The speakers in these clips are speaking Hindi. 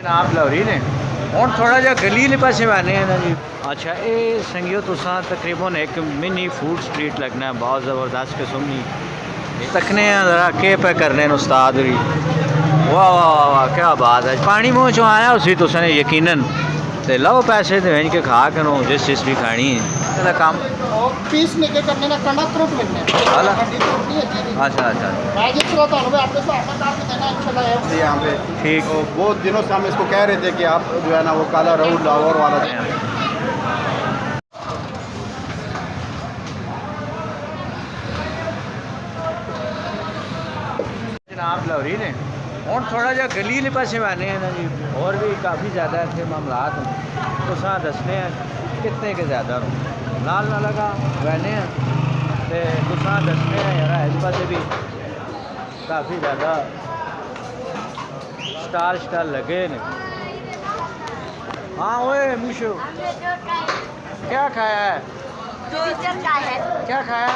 जनाब लाहौरी ने हूँ थोड़ा जहा गली पासे में आने ना जी। अच्छा ये संगियो तुसा तकरीबन एक मिनी फूड स्ट्रीट लगना है, बहुत ज़बरदस्त किस्म की तकने ज़रा के पे करने उस्ताद भी। वाह वाह वाह वाह क्या बात है, पानी मुँह चो आया उसी तुसने यकीनन ते लो पैसे तो वेंज के खा के नो जिस चीज़ भी खानी है काम पीस निके करने ना कंडा फ्रूट मिलने अच्छा अच्छा मैं जिस तरह तो आपने साथ काम देना इंशाल्लाह है यहाँ पे ठीक। बहुत दिनों से हम इसको कह रहे थे कि आप जो है ना वो काला रहू लाहौर वाला जनाब लाहौरी ने हूँ थोड़ा जहा गली पासे में आने ना जी, और भी काफ़ी ज़्यादा इतने मामलात तो सा दसने कितने के ज़्यादा नाल ना लगा वहने तो तुसा दसने यार इस पास भी काफ़ी ज़्यादा स्टाल लगे ने। हाँ ओए मुशो क्या खाया है, क्या खाया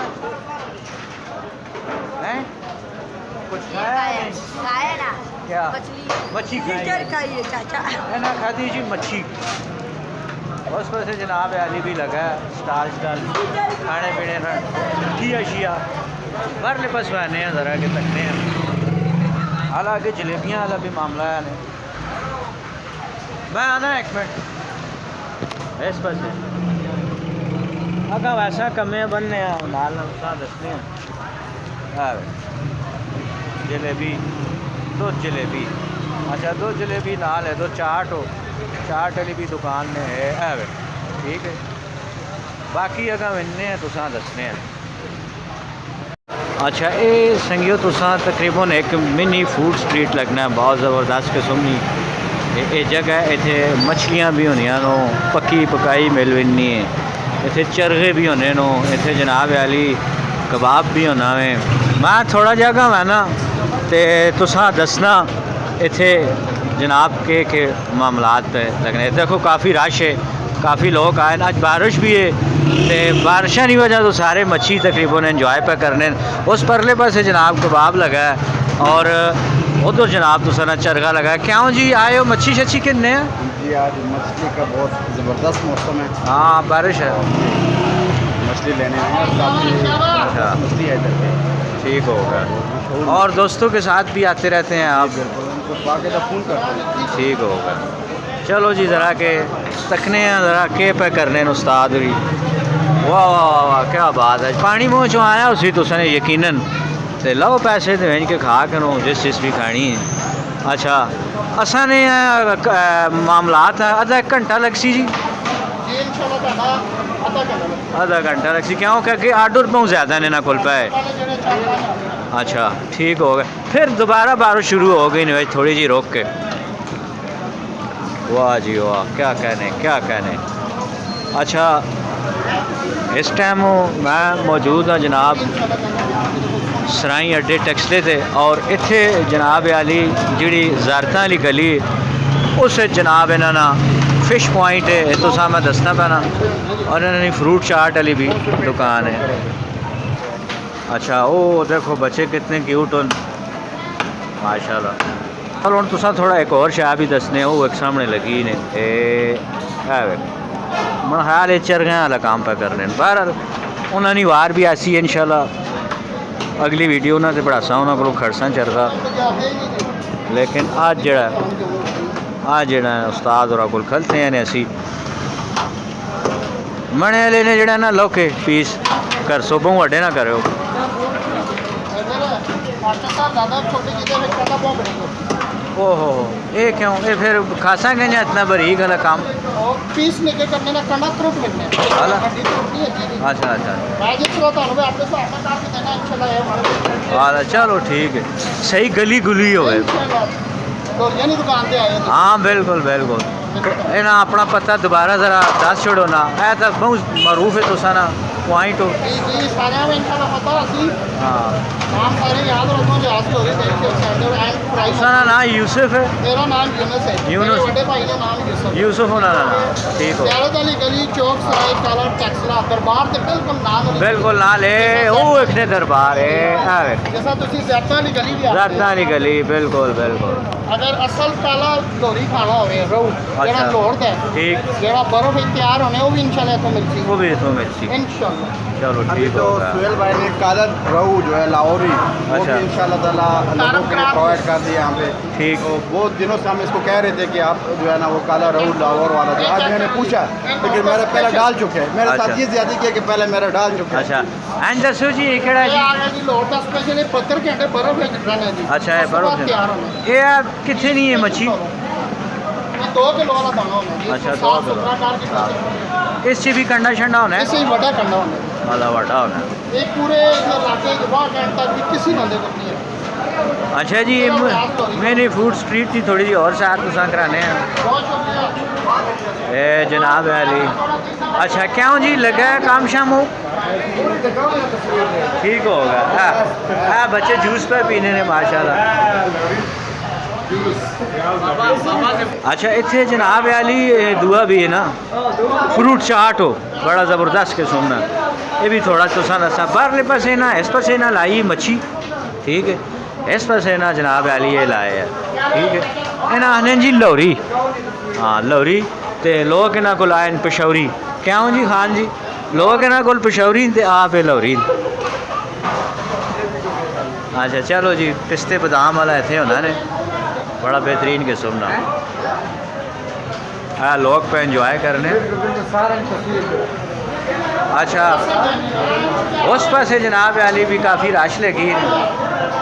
है कुछ खाया है ना क्या मछली खाइए चाचा है ना, खाती जी मच्छी। उस पर से जनाब आली भी लगा है स्टाल खाने पीने का की अशिया बरले पास आने हैं ज़रा के तकने हैं। हालांकि जलेबियाँ वाला भी मामला है मैं आना एक मिनट इस पर से अगर वैसा कमे बनने नाल दसने जलेबी दो जलेबी अच्छा दो जलेबी नाल है, दो चाट हो चाट वाली भी दुकान में है ठीक है। बाकी अगर इन्ने हैं तुसा दसने हैं। अच्छा ये संगियो तुसा तकरीबन एक मिनी फूड स्ट्रीट लगना है, बहुत ज़बरदस्त किस्म की ये जगह इतने मछलियाँ भी होनिया नो पक्की पकाई मिल वेनी है, इतने चरगे भी होने नो, इतने जनाब वाली कबाब भी होना वे। मैं थोड़ा जगह है ना तो तुसा दसना इतने जनाब के मामलात लगने। देखो काफ़ी रश है, काफ़ी लोग आए, आज बारिश भी है तो बारिशा की वजह तो सारे मच्छी तकरीबन इंजॉय पे करने। उस परले पासे जनाब कबाब लगा है और उधर जनाब तो सना चरगा लगा है। क्यों जी आए हो मच्छी शच्छी कितने हैं जी? आज मछली का बहुत ज़बरदस्त मौसम है। हाँ बारिश है, मछली लेने आए हैं काफ़ी अच्छा मछली है इधर पे। ठीक होगा और दोस्तों के साथ भी आते रहते हैं आप? उनको बाकायदा फ़ोन करते हैं। ठीक होगा चलो जी ज़रा के तकने ज़रा के पे करने उस्ताद भी। वाह वाह वाह वाह क्या बात है, पानी मुँह चो आया उसी तुसने यकीनन ते लो पैसे तो वेंज के खा के नो जिस चीज़ भी खानी है। अच्छा असा ने मामलात आधा एक घंटा लग सी जी, आधा घंटा लग सी क्यों क्योंकि आर्डर बहुत ज़्यादा ने ना खुल पाए। अच्छा ठीक हो गया फिर दोबारा बारिश शुरू हो गई नहीं थोड़ी जी रोक के। वाह जी वाह क्या कहने। अच्छा इस टाइम मैं मौजूद हाँ जनाब सराई अड्डे टैक्सले थे और इत्थे जनाब वाली जी ज़ारतां वाली गली उस जनाब इन्होंने फिश पॉइंट है तो सा मैं दसना पैना और इन्होंने फ्रूट चाट वाली भी दुकान है। अच्छा ओ देखो बच्चे कितने क्यूट हो माशाल्लाह। चलो हम तुसा थोड़ा एक और शाह भी दसने वो एक सामने लगी ने मन ख्याल है चरगा वाला काम पे करने। बहरहाल उन्होंने वार भी ऐसी है इंशाल्लाह अगली वीडियो उन्होंने बढ़ासा उन्होंने को खड़सा चरगा। लेकिन आज जड़ा उस्ताद और को खलते हैं असी मने वाले ने जड़ा ना लौके पीस कर सो बहु वड्डे ना करो। ओहो ये क्यों ये फिर खासा गंज इतना बरीक वाला काम पीस निके करने ना कंडा फ्रूट मिलने अच्छा अच्छा मैं जिस तरह तो आपने साथ काम देना इंशाल्लाह है। हाँ चलो ठीक है सही गली गुली हो दुकान पे आए। हाँ बिल्कुल बिल्कुल ना अपना पता दोबारा ज़रा दस छोड़ो ना है तो बहुत मरूफ है तुसा ना पॉइंट हो। जी सारे में इनका पता है हाँ नाम सारे याद रखो लिहाज हो रहे थे प्राइस उसका नाम यूसुफ है। मेरा नाम यूनुस है यूनुस। मेरे बड़े भाई का नाम यूसुफ यूसुफ होना नाम ठीक हो। ज़्यादा वाली गली चौक सराय काला टैक्सला दरबार से बिल्कुल नाम है बिल्कुल नाल है वो एक ने दरबार है जैसा तुसी ज़्यादा वाली गली भी आते राता नहीं गली बिल्कुल बिल्कुल अगर असल काला लोरी खाना होवे रहू जेड़ा लोड़ दा ठीक जेड़ा बर्फ तैयार होने वो भी इंशाल्लाह तो मिलती वो भी इसमें मिर्ची इंशाल्लाह चलो अभी ठीक तो होगा। सुहेल भाई ने काला रहू जो है लाहौरी वो अच्छा। भी इंशाल्लाह ताला लोगों के लिए प्रोवाइड कर दिया यहाँ पे ठीक। तो बहुत दिनों से हम इसको कह रहे थे कि आप जो है ना वो काला रहू लाहौर वाला जो आज मैंने पूछा लेकिन मेरा पहले डाल चुके हैं मेरे अच्छा। साथ ये ज्यादा किया कि पहले मेरा डाल चुके हैं अच्छा एंड दसो जी ये केड़ा ये जी आ गया जी लाहौर का स्पेशल 72 घंटे बर्फ है रहने जी अच्छा है उसके बाद बर्फ तैयार होने ये आप कितने नहीं है मच्छी ये 2 किलो वाला दाना होना जी अच्छा, साफ 2 किलो। सुथरा डाल के खाते इस भी कंडा शंडा होना ऐसे है ही बड़ा करना होना वाला बड़ा होना है। ये पूरे इलाके के बाहर घंटे तक भी किसी बंदे को नहीं है अच्छा जी मैंने फूड स्ट्रीट की थोड़ी जी और साथ तुसा कराने हैं बहुत शुक्रिया ए जनाब अली अच्छा क्यों जी लगा है काम शाम हो ठीक होगा हाँ बच्चे जूस पे पीने ने माशाल्लाह। अच्छा इतने जनाब अली दुआ भी है ना फ्रूट चाट हो बड़ा ज़बरदस्त किस्म ना ये भी थोड़ा तुसा दसा बाहरले पासे ना इस पासे ना लाई मच्छी ठीक है इस पासे ना जनाब अली ये लाए है ठीक है इन्हें आने जी लौरी हाँ लौरी तो लोग इन्हों को आए पिशौरी क्यों जी खान जी लोग इन्हों को पिशौरी तो आप है लौरी। अच्छा चलो जी पिस्ते बादाम वाला इतने होना ने बड़ा बेहतरीन किस्म ना हाँ लोग पे इंजॉय करने। अच्छा उस पासे जनाब अली भी काफ़ी रश लगी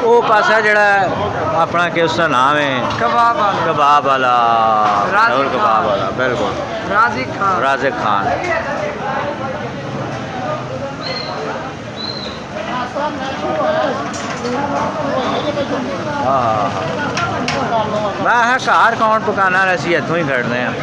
वो पासा जड़ा अपना कि उसका नाम है कबाब वाला और कबाब वाला बिल्कुल राजिक खान हाँ हाँ मैं घर कौन पकाना असी इतों ही खड़ने हैं